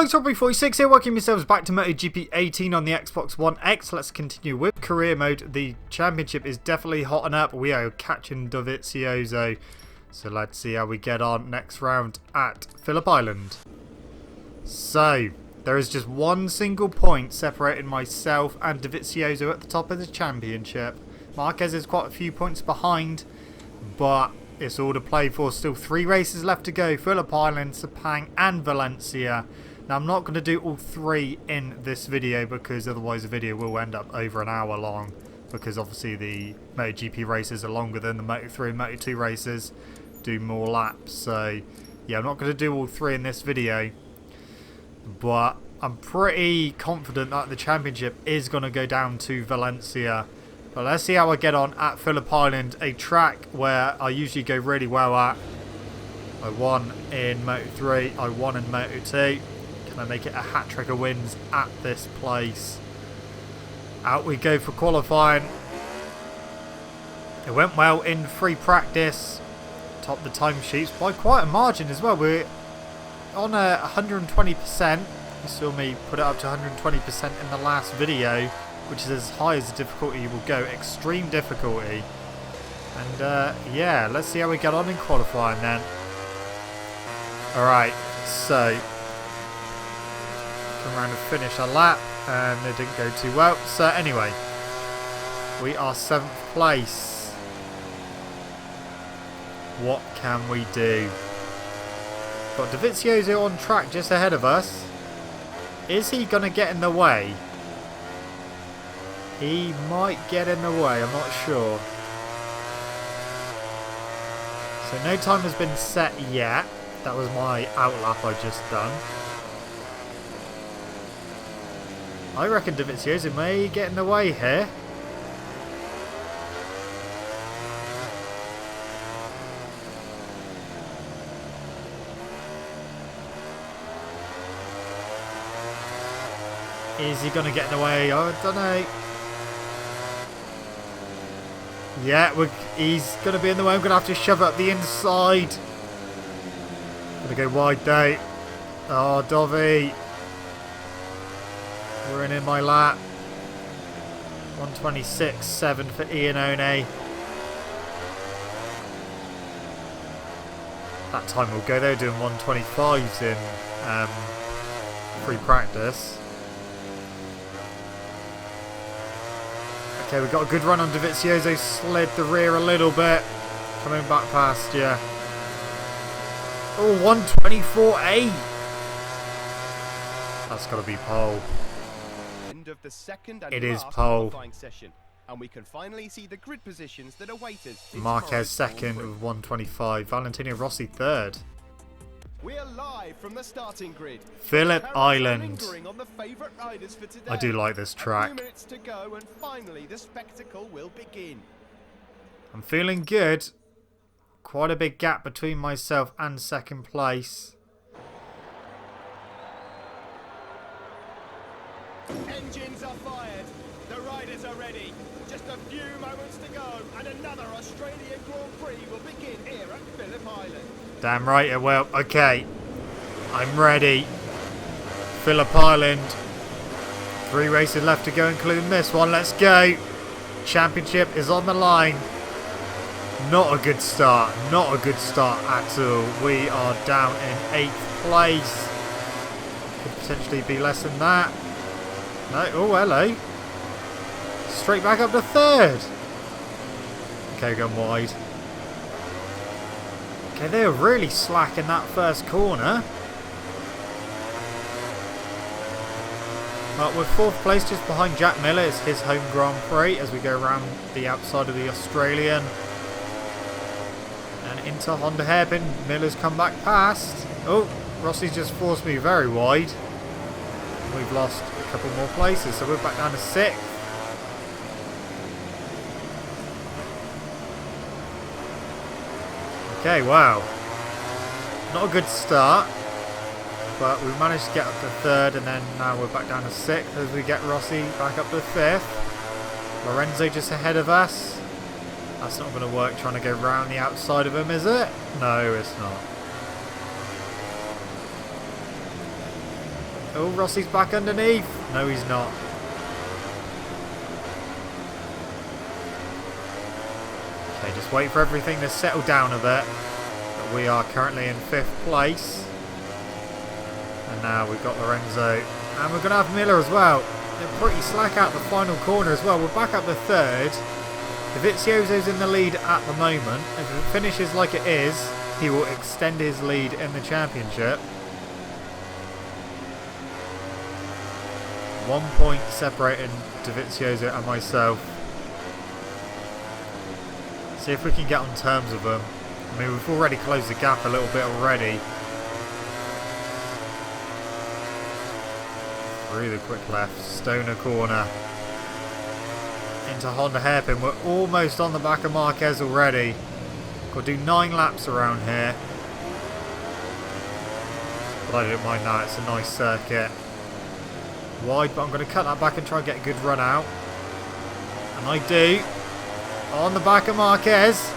Hello, Strawberry46 here, welcome yourselves back to MotoGP 18 on the Xbox One X. Let's continue with career mode. The championship is definitely hotting up. We are catching DEgITx. So let's see how we get on next round at Phillip Island. So, there is just one single point separating myself and DEgITx at the top of the championship. Marquez is quite a few points behind, but it's all to play for. Still 3 races left to go. Phillip Island, Sepang and Valencia. Now I'm not going to do all 3 in this video because otherwise the video will end up over an hour long. Because obviously the MotoGP races are longer than the Moto3 and Moto2 races. Do more laps. So yeah, I'm not going to do all 3 in this video. But I'm pretty confident that the championship is going to go down to Valencia. But let's see how I get on at Phillip Island, a track where I usually go really well at. I won in Moto3, I won in Moto2. Can I make it a hat-trick of wins at this place? Out we go for qualifying. It went well in free practice. Topped the timesheets by quite a margin as well. We're on 120%. You saw me put it up to 120% in the last video, which is as high as the difficulty will go, extreme difficulty. And yeah, let's see how we get on in qualifying then. Alright, so come around and finish a lap, and it didn't go too well. So anyway, we are 7th place. What can we do? Got DEgITx on track just ahead of us. Is he going to get in the way? He might get in the way, I'm not sure. So no time has been set yet. That was my outlap I just done. I reckon DEgITx may get in the way here. Is he going to get in the way? I don't know. Yeah, he's going to be in the way. I'm going to have to shove up the inside. Going to go wide though. Oh, Dovey. We're in my lap. 126.7 for Iannone. That time will go. They were doing 125s in free practice. Okay, we got a good run on DEgITx. Slid the rear a little bit. Coming back past you. Oh, 124.8. That's got to be pole. End of the second and it is last pole. Session, and we can finally see the grid positions that await us. Marquez second with 125. Valentino Rossi third. We're live from the starting grid. Phillip Island. On the favorite riders for today. I do like this track. A few minutes to go, and finally the spectacle will begin. I'm feeling good. Quite a big gap between myself and second place. Engines are fired. The riders are ready. Just a few moments to go, and another Australian Grand Prix will begin here at Phillip Island. Damn right it will. Okay. I'm ready. Phillip Island. 3 races left to go, including this one. Let's go. Championship is on the line. Not a good start. Not a good start at all. We are down in 8th place. Could potentially be less than that. No. Oh, hello. Straight back up to 3rd. Okay, going wide. Okay, they were really slack in that first corner. But we're 4th place just behind Jack Miller. It's his home Grand Prix as we go around the outside of the Australian. And into Honda hairpin. Miller's come back past. Oh, Rossi's just forced me very wide. We've lost a couple more places, so we're back down to 6th. Okay, wow. Not a good start, but we managed to get up to 3rd, and then now we're back down to 6th as we get Rossi back up to 5th. Lorenzo just ahead of us. That's not going to work trying to go round the outside of him, is it? No, it's not. Oh, Rossi's back underneath. No, he's not. Okay, just wait for everything to settle down a bit. But we are currently in 5th place. And now we've got Lorenzo. And we're going to have Miller as well. They're pretty slack out the final corner as well. We're back up to 3rd. Dovizioso's in the lead at the moment. If it finishes like it is, he will extend his lead in the championship. 1 point separating Dovizioso and myself. See if we can get on terms with them. I mean, we've already closed the gap a little bit already. Through the quick left, Stoner corner. Into Honda hairpin. We're almost on the back of Marquez already. Got to do 9 laps around here. But I don't mind that, it's a nice circuit. Wide, but I'm going to cut that back and try and get a good run out. And I do. On the back of Marquez.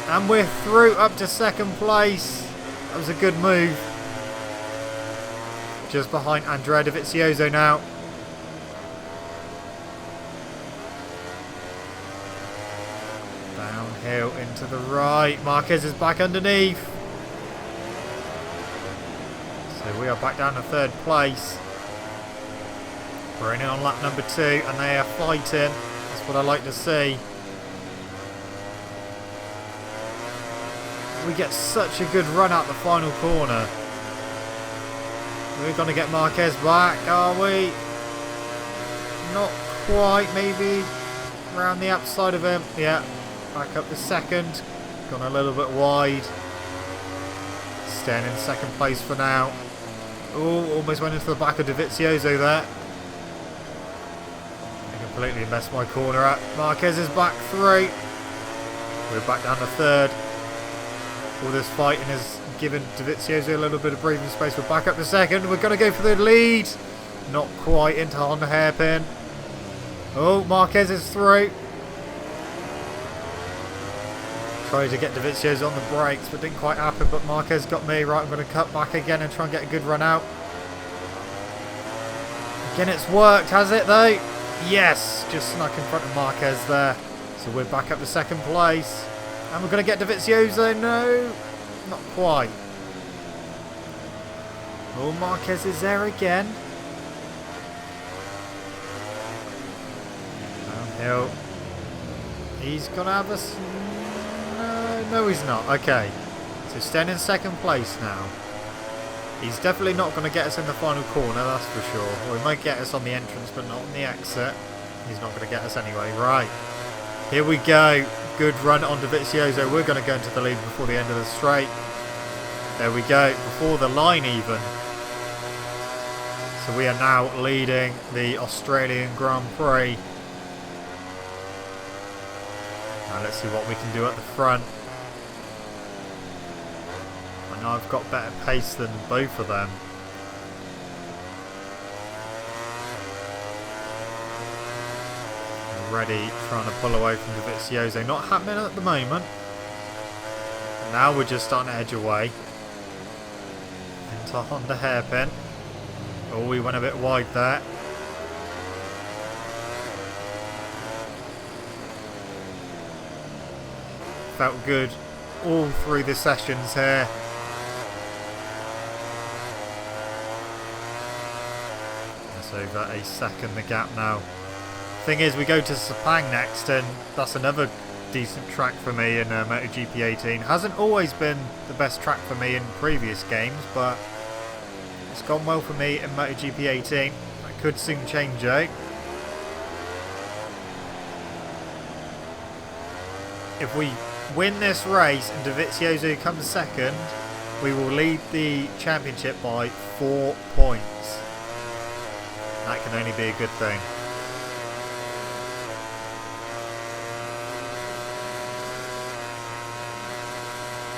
And we're through up to 2nd place. That was a good move. Just behind Andrea Dovizioso now. Downhill into the right. Marquez is back underneath. So we are back down to 3rd place. We're in on lap number 2 and they are fighting. That's what I like to see. We get such a good run out the final corner. We're going to get Marquez back, are we? Not quite, maybe. Around the outside of him. Yeah, back up to 2nd. Gone a little bit wide. Staying in 2nd place for now. Oh, almost went into the back of Dovizioso there. Completely messed my corner up. Marquez is back 3. We're back down to 3rd. All this fighting has given Dovizioso a little bit of breathing space. We're back up to 2nd. We're going to go for the lead. Not quite into Honda hairpin. Oh, Marquez is through. Tried to get Dovizioso on the brakes, but didn't quite happen. But Marquez got me. Right, I'm going to cut back again and try and get a good run out. Again, it's worked, has it though? Yes, just snuck in front of Marquez there. So we're back up to 2nd place. And we're going to get Dovizioso. No, not quite. Oh, Marquez is there again. Downhill. He's going to have us. No, he's not. Okay. So staying in 2nd place now. He's definitely not going to get us in the final corner, that's for sure. Or he might get us on the entrance, but not on the exit. He's not going to get us anyway. Right. Here we go. Good run on Dovizioso. We're going to go into the lead before the end of the straight. There we go. Before the line even. So we are now leading the Australian Grand Prix. Now let's see what we can do at the front. I know I've got better pace than both of them. Already trying to pull away from Dovizioso. Not happening at the moment. Now we're just starting to edge away. Into Honda hairpin. Oh, we went a bit wide there. Felt good all through the sessions here. That's over a second the gap now. Thing is, we go to Sepang next, and that's another decent track for me in MotoGP 18. Hasn't always been the best track for me in previous games, but it's gone well for me in MotoGP 18. That could soon change, eh? If we win this race and Dovizioso comes 2nd, we will lead the championship by 4 points. That can only be a good thing.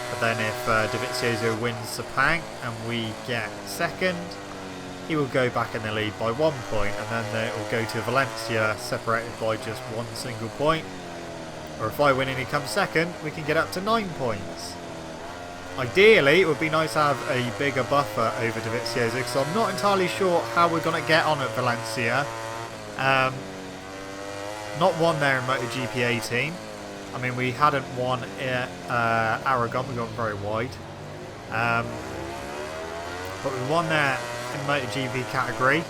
But then if Dovizioso wins Sepang and we get 2nd, he will go back in the lead by 1 point, and then it will go to Valencia separated by just 1 single point. Or if I win and he comes 2nd, we can get up to 9 points. Ideally, it would be nice to have a bigger buffer over DeVizioso, because I'm not entirely sure how we're going to get on at Valencia. Not won there in MotoGP 18. I mean, we hadn't won at Aragon, we got very wide. But we won there in MotoGP category.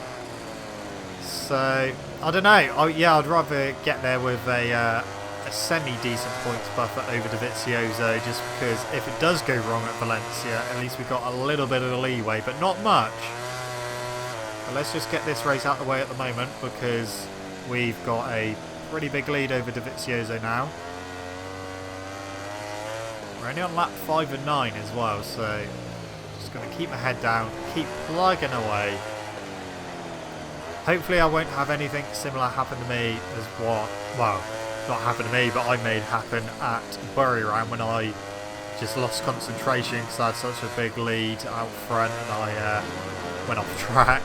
So, I don't know. Yeah, I'd rather get there with a semi-decent points buffer over DeVizioso, just because if it does go wrong at Valencia, at least we've got a little bit of leeway, but not much. But let's just get this race out of the way at the moment, because we've got a pretty big lead over DeVizioso now. We're only on lap 5 and 9 as well, so just going to keep my head down, keep plugging away. Hopefully I won't have anything similar happen to me as what, well, not happen to me, but I made happen at Buriram when I just lost concentration because I had such a big lead out front and I went off track.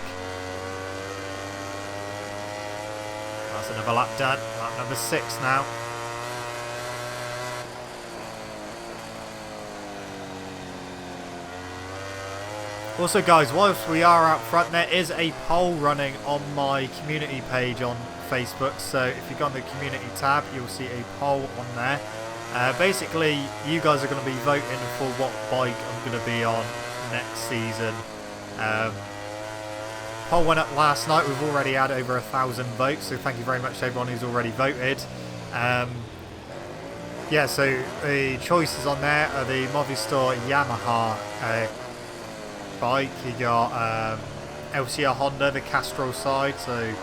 That's another lap done, lap number 6 now. Also guys, whilst we are out front, there is a poll running on my community page on Facebook, so if you go on the community tab, you'll see a poll on there. Basically, you guys are going to be voting for what bike I'm going to be on next season. Poll went up last night, we've already had over 1,000 votes, so thank you very much to everyone who's already voted. Yeah, so the choices on there are the Movistar Yamaha bike. You got LCR Honda, the Castrol side, so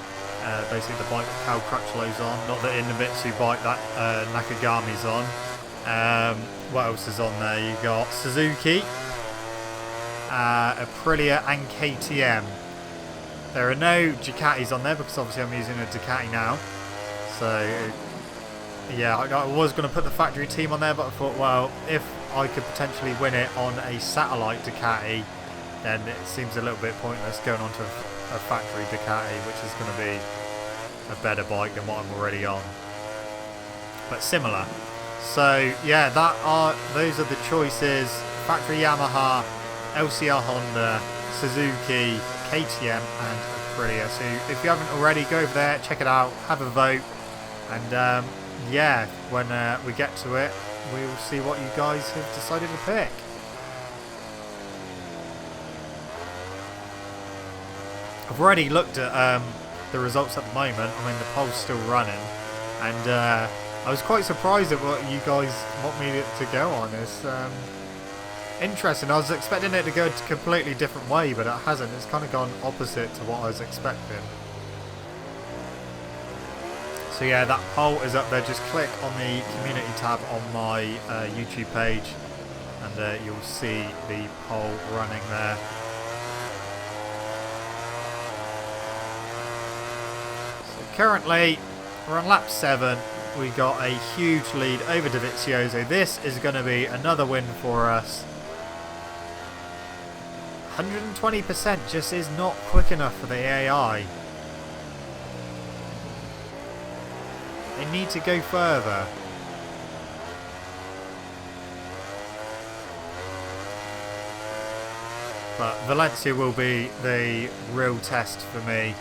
basically the bike that Cal Crutchlow's on, not the Inamitsu bike that Nakagami's on. What else is on there? You got Suzuki, Aprilia and KTM. There are no Ducatis on there because obviously I'm using a Ducati now. So yeah, I was going to put the factory team on there, but I thought, well, if I could potentially win it on a satellite Ducati, then it seems a little bit pointless going on to a factory Ducati, which is going to be a better bike than what I'm already on, but similar. So yeah, those are the choices: factory Yamaha, LCR Honda, Suzuki, KTM and Aprilia. So if you haven't already, go over there, check it out, have a vote, and yeah, when we get to it, we will see what you guys have decided to pick. I've already looked at the results at the moment. I mean, the poll's still running, and I was quite surprised at what you guys want me to go on. It's interesting. I was expecting it to go a completely different way, but it hasn't. It's kind of gone opposite to what I was expecting. So yeah, that poll is up there. Just click on the community tab on my YouTube page, and you'll see the poll running there. Currently, we're on lap 7. We got a huge lead over DeVizioso. This is going to be another win for us. 120% just is not quick enough for the AI. They need to go further. But Valencia will be the real test for me.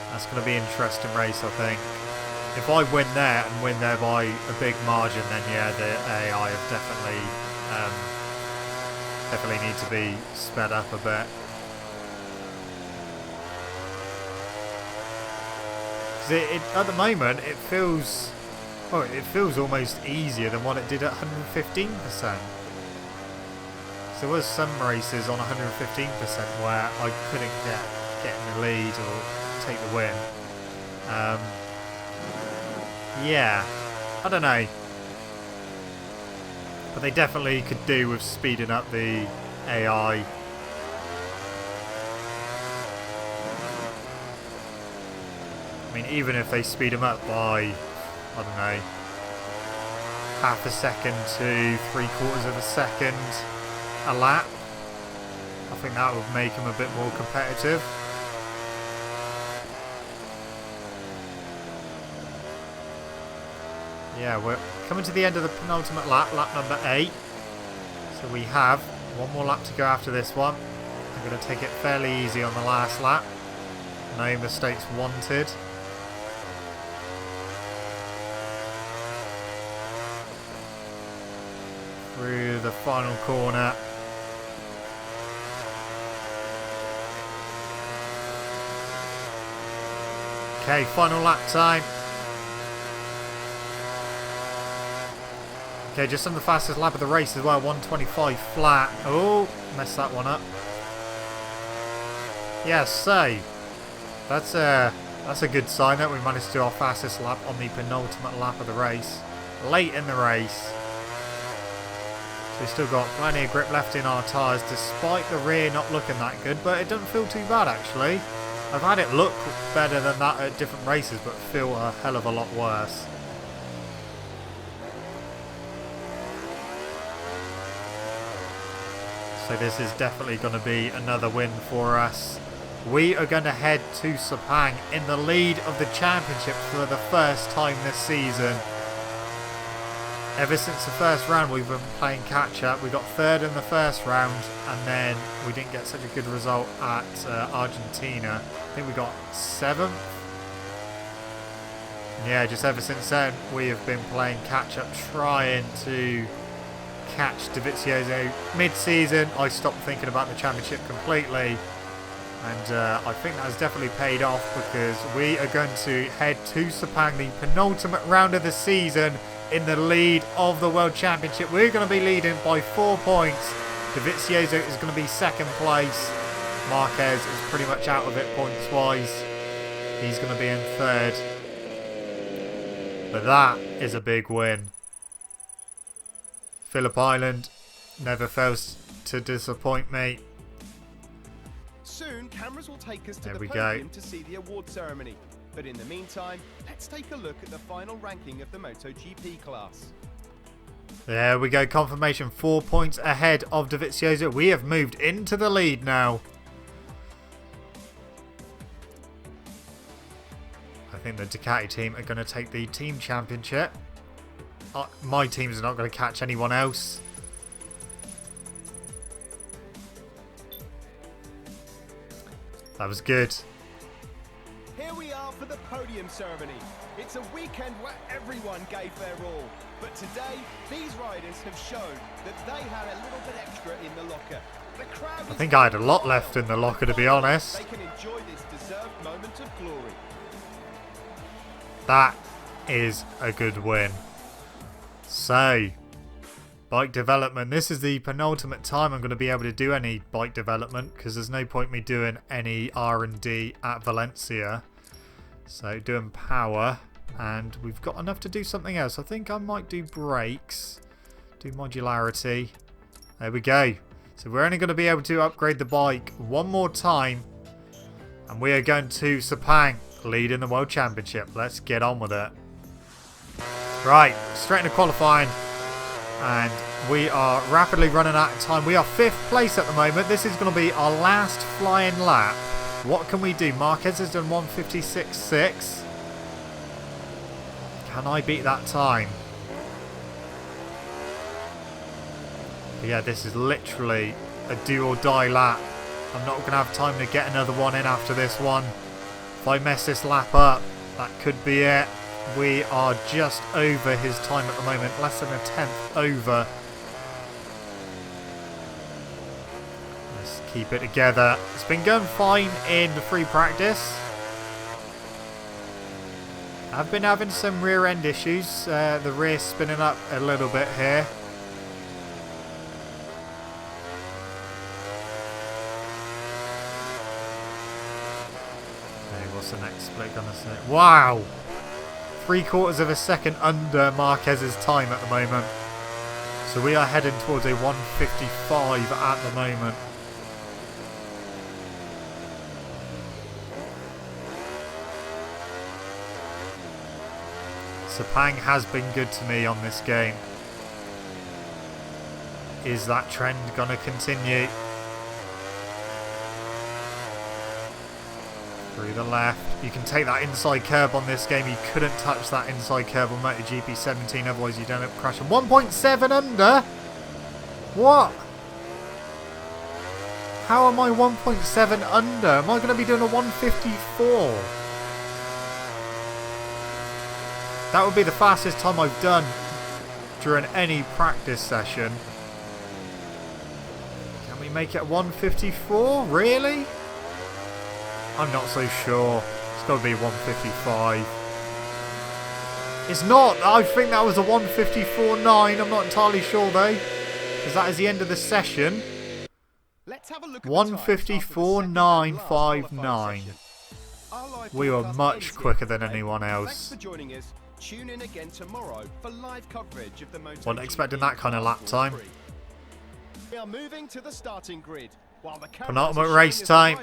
That's going to be an interesting race, I think. If I win there and win there by a big margin, then yeah, the AI have definitely need to be sped up a bit. Because at the moment it feels almost easier than what it did at 115%. So there was some races on 115% where I couldn't get in the lead or take the win. Yeah, I don't know, but they definitely could do with speeding up the AI. I mean, even if they speed them up by, I don't know, half a second to 3/4 of a second a lap, I think that would make them a bit more competitive. Yeah, we're coming to the end of the penultimate lap, lap number 8. So we have one more lap to go after this one. I'm going to take it fairly easy on the last lap. No mistakes wanted. Through the final corner. Okay, final lap time. Okay, just on the fastest lap of the race as well, 125 flat. Oh, messed that one up. Yeah, so that's a good sign that we managed to do our fastest lap on the penultimate lap of the race. Late in the race. So we've still got plenty of grip left in our tyres despite the rear not looking that good, but it doesn't feel too bad actually. I've had it look better than that at different races, but feel a hell of a lot worse. So this is definitely going to be another win for us. We are going to head to Sepang in the lead of the championship for the first time this season. Ever since the first round we've been playing catch up. We got third in the first round and then we didn't get such a good result at Argentina. I think we got 7th. Yeah, just ever since then we have been playing catch up, trying to catch DEgITx mid-season. I stopped thinking about the championship completely, and I think that has definitely paid off because we are going to head to Sepang, the penultimate round of the season, in the lead of the World Championship. We're going to be leading by 4 points. DEgITx is going to be second place. Marquez is pretty much out of it points wise. He's going to be in third. But that is a big win. Phillip Island never fails to disappoint me. Soon, cameras will take us to the podium to see the award ceremony. But in the meantime, let's take a look at the final ranking of the MotoGP class. There we go, confirmation, 4 points ahead of DEgITx. We have moved into the lead now. I think the Ducati team are going to take the team championship. My teams are not going to catch anyone else. That was good. Here we are for the podium ceremony. It's a weekend where everyone gave their all. But today, these riders have shown that they had a little bit extra in the locker. The crowd I think I had a lot left in the locker, to be honest. They can enjoy this deserved moment of glory. That is a good win. So, bike development. This is the penultimate time I'm going to be able to do any bike development because there's no point me doing any R&D at Valencia. So, doing power, and we've got enough to do something else. I think I might do brakes, do modularity. There we go. So, we're only going to be able to upgrade the bike one more time, and we are going to Sepang, leading the World Championship. Let's get on with it. Right, straight into qualifying, and we are rapidly running out of time. We are 5th place at the moment. This is going to be our last flying lap. What can we do? Marquez has done 1:56.6. Can I beat that time? But yeah, this is literally a do or die lap. I'm not going to have time to get another one in after this one. If I mess this lap up, that could be it. We are just over his time at the moment, less than a 10th over. Let's keep it together. It's been going fine in the free practice. I've been having some rear end issues, the rear spinning up a little bit here. Okay, what's the next split gonna say? Wow! 3/4 of a second under Marquez's time at the moment. So we are heading towards a 1:55 at the moment. Sepang has been good to me on this game. Is that trend going to continue? Through the left. You can take that inside curb on this game. You couldn't touch that inside curb on MotoGP 17, otherwise you'd end up crashing. 1.7 under. What? How am I 1.7 under? Am I going to be doing a 154? That would be the fastest time I've done during any practice session. Can we make it 154? Really? I'm not so sure. It's got to be 155. It's not. I think that was a 154.9. I'm not entirely sure though, because that is the end of the session. Let's have a look at 154.959. We were much quicker than anyone else. Thanks for joining us. Tune in again tomorrow for live coverage of the MotoGP. Wasn't expecting that kind of lap time. We are moving to the starting grid. While the Penultimate race time.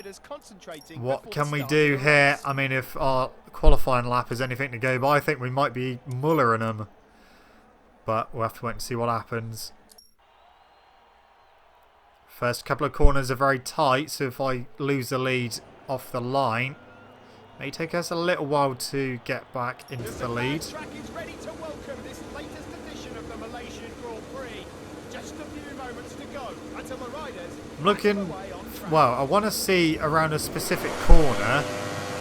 What can we do here? I mean, if our qualifying lap is anything to go by, I think we might be mullering them. But we'll have to wait and see what happens. First couple of corners are very tight, so if I lose the lead off the line, it may take us a little while to get back into the lead. Track is ready to welcome this latest edition of the Malaysian Grand Prix. Just a few moments to go until the riders. I'm looking, well, I want to see around a specific corner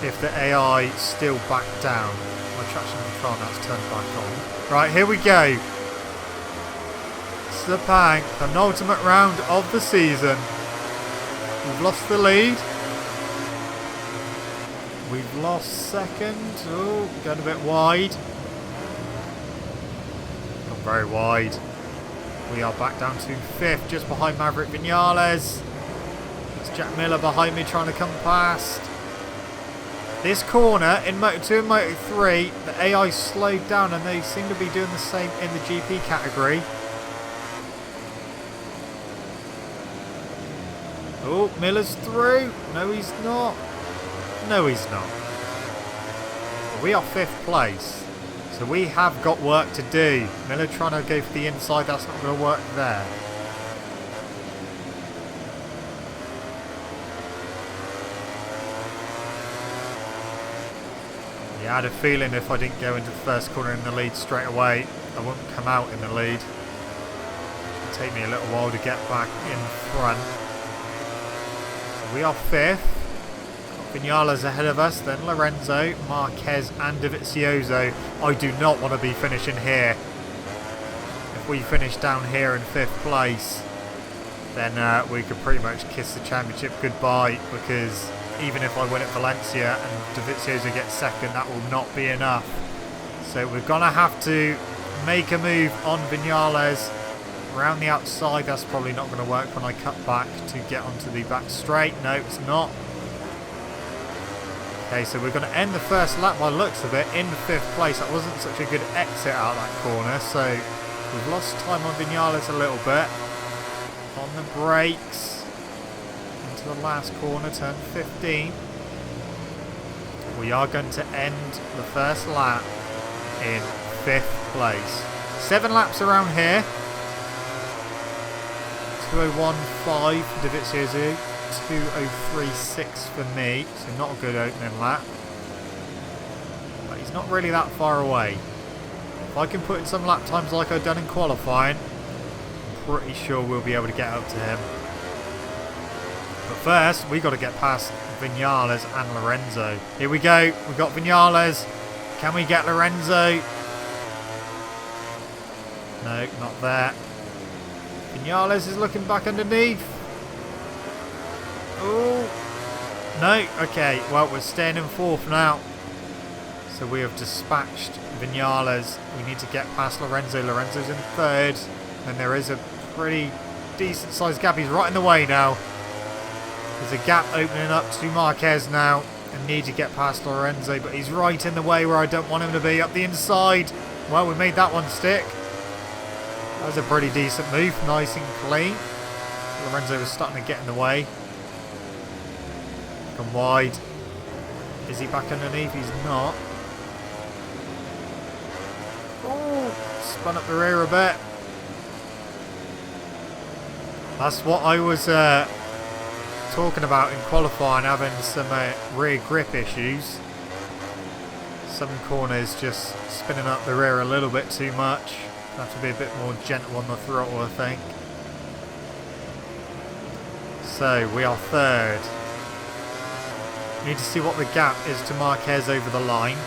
if the AI still back down. My traction control now's turned back on. Right, here we go. Sepang, penultimate round of the season. We've lost the lead. We've lost second. Oh, going a bit wide. Gone very wide. We are back down to fifth, just behind Maverick Vinales. It's Jack Miller behind me trying to come past. This corner in Moto2 and Moto3, the AI slowed down and they seem to be doing the same in the GP category. Oh, Miller's through. No, he's not. No, he's not. We are fifth place. So we have got work to do. Miller trying to go for the inside. That's not going to work there. Yeah, I had a feeling if I didn't go into the first corner in the lead straight away, I wouldn't come out in the lead. It'll take me a little while to get back in front. We are fifth. Vinales ahead of us, then Lorenzo, Marquez and DEgITx. I do not want to be finishing here. If we finish down here in fifth place, then we could pretty much kiss the championship goodbye, because even if I win at Valencia and DEgITx gets second, that will not be enough. So we're going to have to make a move on Vinales. Around the outside, that's probably not going to work when I cut back to get onto the back straight. No, it's not. Okay, so we're going to end the first lap by the looks of it in fifth place. That wasn't such a good exit out of that corner, so we've lost time on Vinales a little bit. On the brakes. Into the last corner, turn 15. We are going to end the first lap in fifth place. 7 laps around here. 2:01.5 for DEgITx, 2:03.6 for me, so not a good opening lap. But he's not really that far away. If I can put in some lap times like I've done in qualifying, I'm pretty sure we'll be able to get up to him. But first, we got to get past Vinales and Lorenzo. Here we go, we've got Vinales. Can we get Lorenzo? No, not there. Vinales is looking back underneath. Oh, no. Okay, well, we're staying in fourth now. So we have dispatched Vinales. We need to get past Lorenzo. Lorenzo's in third. And there is a pretty decent sized gap. He's right in the way now. There's a gap opening up to Marquez now. I need to get past Lorenzo, but he's right in the way where I don't want him to be. Up the inside. Well, we made that one stick. That was a pretty decent move, nice and clean. Lorenzo was starting to get in the way. Come wide. Is he back underneath? He's not. Oh, spun up the rear a bit. That's what I was talking about in qualifying, having some rear grip issues. Some corners just spinning up the rear a little bit too much. Have to be a bit more gentle on the throttle, I think. So we are third. Need to see what the gap is to Marquez over the line.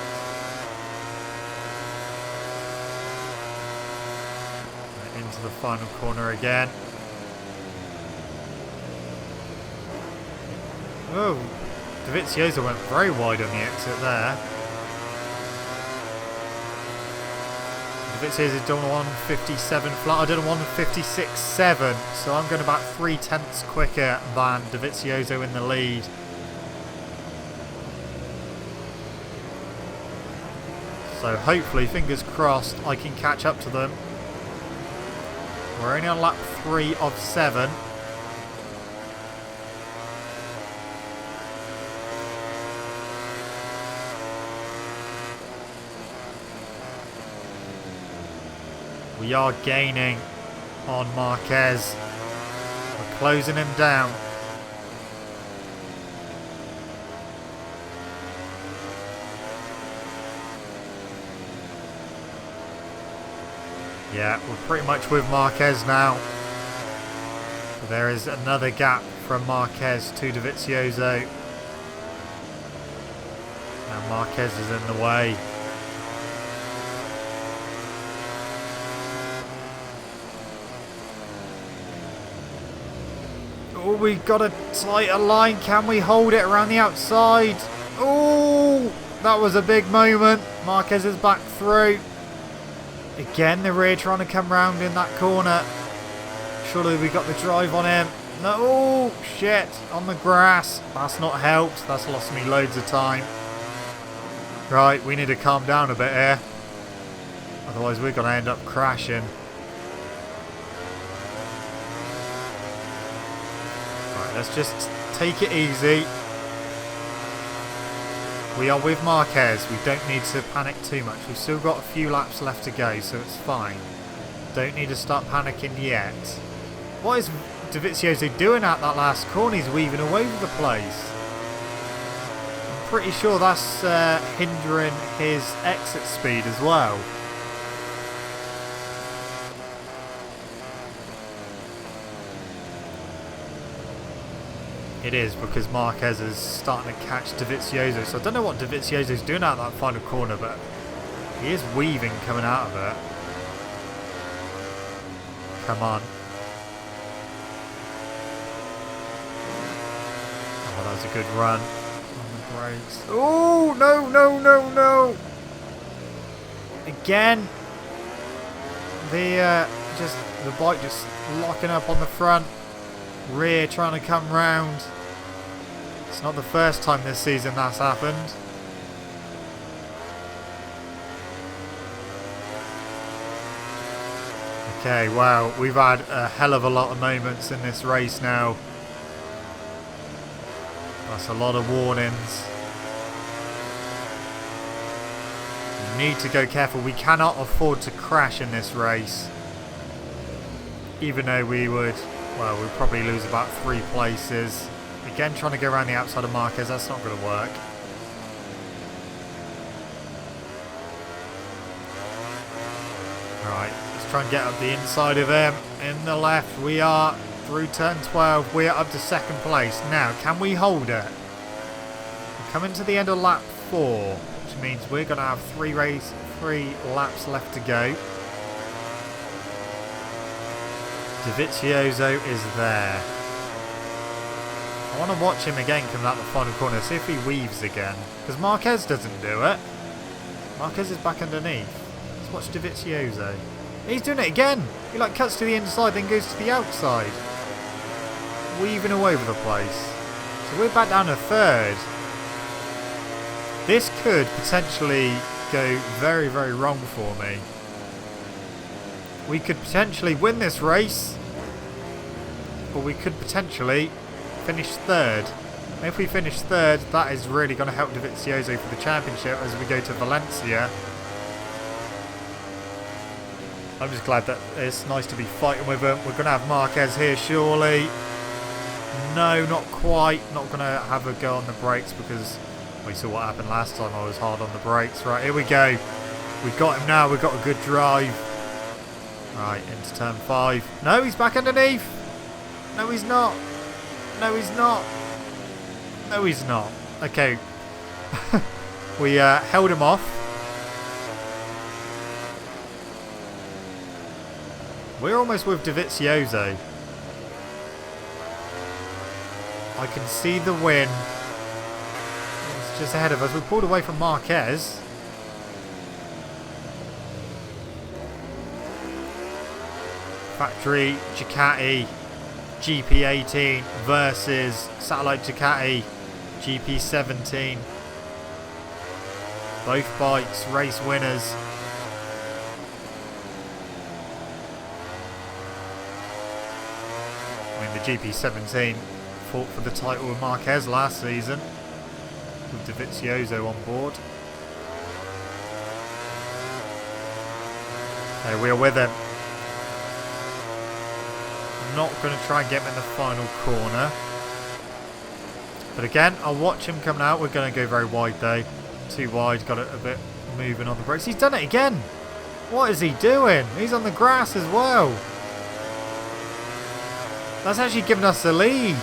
Into the final corner again. Oh, DeVizioso went very wide on the exit there. DeVizioso done 157 flat. I did a 156.7, so I'm going about 0.3 quicker than DeVizioso in the lead. So hopefully, fingers crossed, I can catch up to them. We're only on lap 3 of 7. We are gaining on Marquez. We're closing him down. Yeah, we're pretty much with Marquez now. But there is another gap from Marquez to DeVizioso. Now Marquez is in the way. Oh, we got a tighter line. Can we hold it around the outside? Oh, that was a big moment. Marquez is back through. Again, the rear trying to come round in that corner. Surely we got the drive on him. No, oh, shit, on the grass. That's not helped. That's lost me loads of time. Right, we need to calm down a bit here. Otherwise, we're going to end up crashing. Let's just take it easy. We are with Marquez. We don't need to panic too much. We've still got a few laps left to go, so it's fine. Don't need to start panicking yet. What is DeVizioso doing at that last corner? He's weaving all over the place. I'm pretty sure that's hindering his exit speed as well. It is, because Marquez is starting to catch DeVizioso. So I don't know what DeVizioso is doing out of that final corner, but he is weaving coming out of it. Come on. Oh, that was a good run on the brakes. Oh, no, no, no, no. Again. The bike just locking up on the front. Rear trying to come round. It's not the first time this season that's happened. Okay, wow, we've had a hell of a lot of moments in this race now. That's a lot of warnings. We need to go careful. We cannot afford to crash in this race. Even though we would... Well, we'll probably lose about 3 places. Again, trying to go around the outside of Marquez. That's not going to work. Right, let's try and get up the inside of him. In the left, we are through turn 12. We are up to 2nd place. Now, can we hold it? We're coming to the end of lap 4, which means we're going to have 3 laps left to go. DeVizioso is there. I want to watch him again come out the final corner, see if he weaves again. Because Marquez doesn't do it. Marquez is back underneath. Let's watch DeVizioso. He's doing it again. He like cuts to the inside, then goes to the outside. Weaving all over the place. So we're back down to 3rd. This could potentially go very, very wrong for me. We could potentially win this race, or we could potentially finish 3rd. If we finish 3rd, that is really going to help DeVizioso for the championship as we go to Valencia. I'm just glad that it's nice to be fighting with him. We're going to have Marquez here, surely. No, not quite. Not going to have a go on the brakes because we saw what happened last time. I was hard on the brakes. Right, here we go. We've got him now. We've got a good drive. Right, into turn 5. No, he's back underneath. No, he's not. No, he's not. No, he's not. Okay. We held him off. We're almost with DEgITx. I can see the win. It's just ahead of us. We pulled away from Marquez. Factory Ducati GP18 versus Satellite Ducati GP17. Both bikes race winners. I mean, the GP17 fought for the title with Marquez last season with DEgITx on board. Okay, we're with him. Not going to try and get him in the final corner. But again, I'll watch him coming out. We're going to go very wide though. Too wide, got it a bit moving on the brakes. He's done it again. What is he doing? He's on the grass as well. That's actually given us the lead.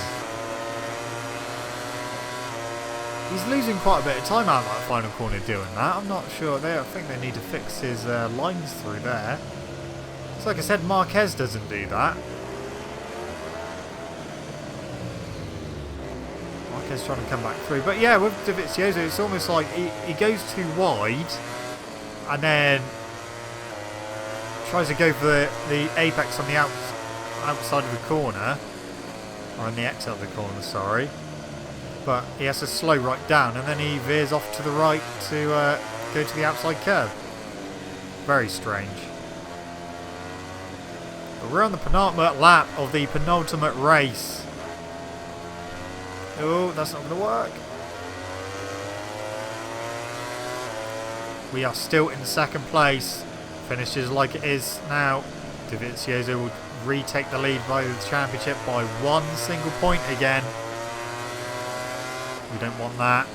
He's losing quite a bit of time out of that final corner doing that. I'm not sure. I think they need to fix his lines through there. So like I said, Marquez doesn't do that. Marquez trying to come back through. But yeah, with DEgITx, it's almost like he goes too wide and then tries to go for the apex on the outside of the corner. Or on the exit of the corner, sorry. But he has to slow right down and then he veers off to the right to go to the outside curve. Very strange. But we're on the penultimate lap of the penultimate race. Oh, that's not going to work. We are still in second place. Finishes like it is now. DEgITx will retake the lead by the championship by one single point again. We don't want that.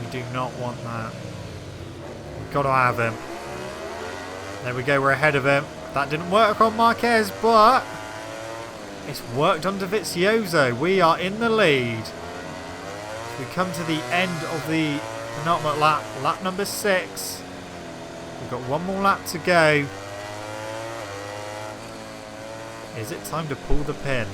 We do not want that. We've got to have him. There we go, we're ahead of him. That didn't work on Marquez, but it's worked on DEgITx. We are in the lead. We come to the end of the penultimate lap, lap number 6. We've got one more lap to go. Is it time to pull the pin?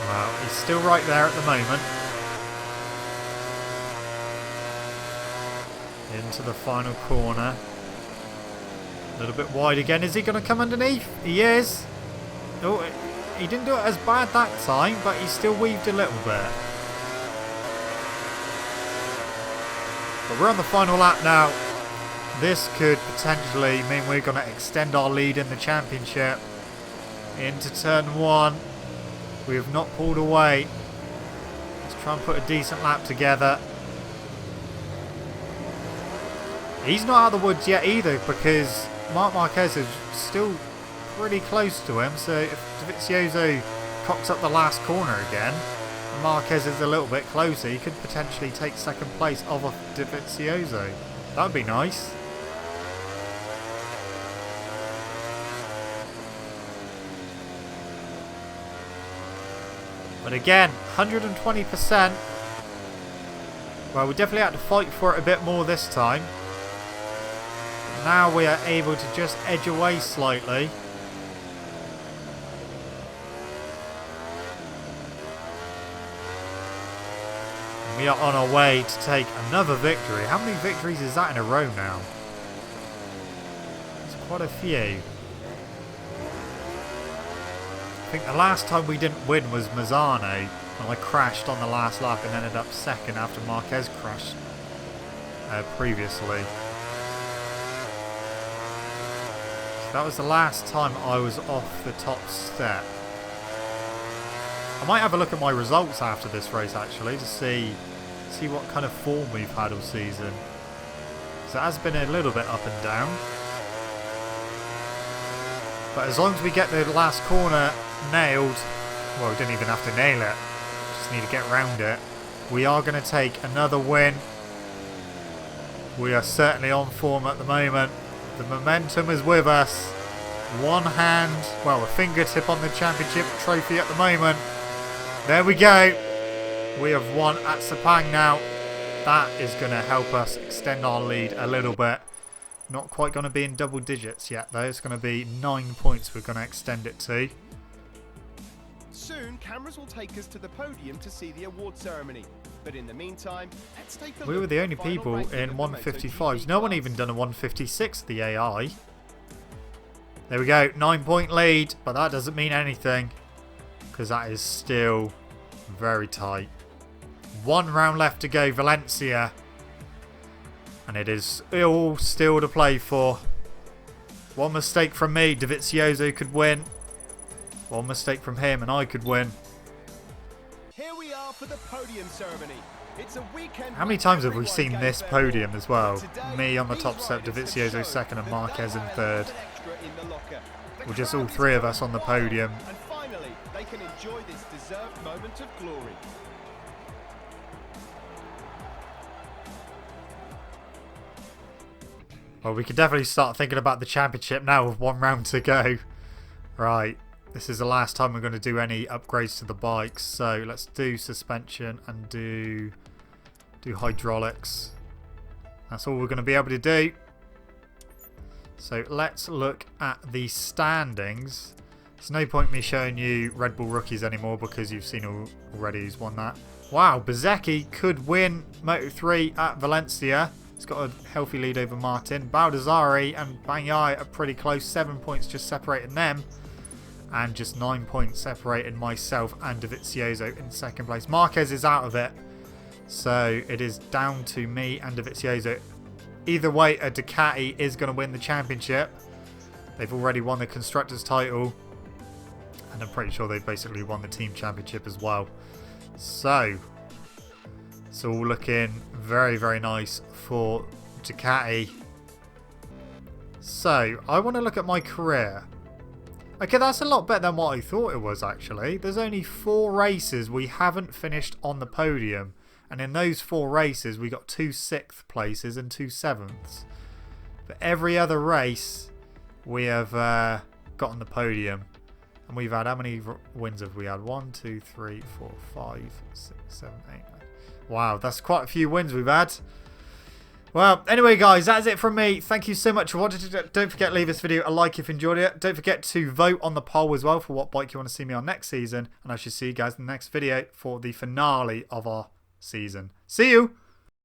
Well, he's still right there at the moment. Into the final corner. A little bit wide again. Is he going to come underneath? He is. Oh, he didn't do it as bad that time, but he still weaved a little bit. But we're on the final lap now. This could potentially mean we're going to extend our lead in the championship into turn 1. We have not pulled away. Let's try and put a decent lap together. He's not out of the woods yet either because Marc Marquez is still pretty close to him. So if DEgITx cocks up the last corner again, and Marquez is a little bit closer, he could potentially take second place off of DEgITx. That would be nice. But again, 120%. Well, we definitely had to fight for it a bit more this time. Now we are able to just edge away slightly. And we are on our way to take another victory. How many victories is that in a row now? It's quite a few. I think the last time we didn't win was Mazzano, when I crashed on the last lap and ended up second after Marquez crashed previously. So that was the last time I was off the top step. I might have a look at my results after this race actually to see what kind of form we've had all season. So it has been a little bit up and down. But as long as we get the last corner nailed, well, we didn't even have to nail it, just need to get around it. We are going to take another win. We are certainly on form at the moment. The momentum is with us. One hand, well, a fingertip on the championship trophy at the moment. There we go. We have won at Sepang now. That is going to help us extend our lead a little bit. Not quite going to be in double digits yet though. It's going to be 9 points we're going to extend it to. Soon, cameras will take us to the podium to see the award ceremony. But in the meantime, let's take a look. We were the only at final people ranking in of the 155s. MotoGP No one class. even done a 156, the AI. There we go. 9-point lead. But that doesn't mean anything. Because that is still very tight. 1 round left to go, Valencia. And it is all still to play for. One mistake from me, DEgITx could win. One mistake from him and I could win. Here we are for the podium ceremony. It's a weekend. How many times have we seen this podium as well? Me on the top step, DEgITx second and Marquez in third. Or just all 3 of us on the podium. And finally, they can enjoy this deserved moment of glory. Well, we could definitely start thinking about the championship now with 1 round to go. Right, this is the last time we're going to do any upgrades to the bikes. So let's do suspension and do hydraulics. That's all we're going to be able to do. So let's look at the standings. There's no point me showing you Red Bull rookies anymore because you've seen already who's won that. Wow, Bezzecchi could win Moto3 at Valencia. He's got a healthy lead over Martin. Baldassari and Bagnaia are pretty close. 7 points just separating them. And just 9 points separating myself and DEgITx in second place. Marquez is out of it. So it is down to me and DEgITx. Either way, a Ducati is going to win the championship. They've already won the Constructors title. And I'm pretty sure they've basically won the Team Championship as well. So it's all looking very, very nice for Ducati. So, I want to look at my career. Okay, that's a lot better than what I thought it was, actually. There's only 4 races we haven't finished on the podium. And in those 4 races, we got 2 6th places and 2 7ths. But every other race, we have got on the podium. And we've had, how many wins have we had? 1, 2, 3, 4, 5, 6, 7, 8, 9. Wow, that's quite a few wins we've had. Well, anyway, guys, that's it from me. Thank you so much for watching. Don't forget to leave this video a like if you enjoyed it. Don't forget to vote on the poll as well for what bike you want to see me on next season. And I shall see you guys in the next video for the finale of our season. See you!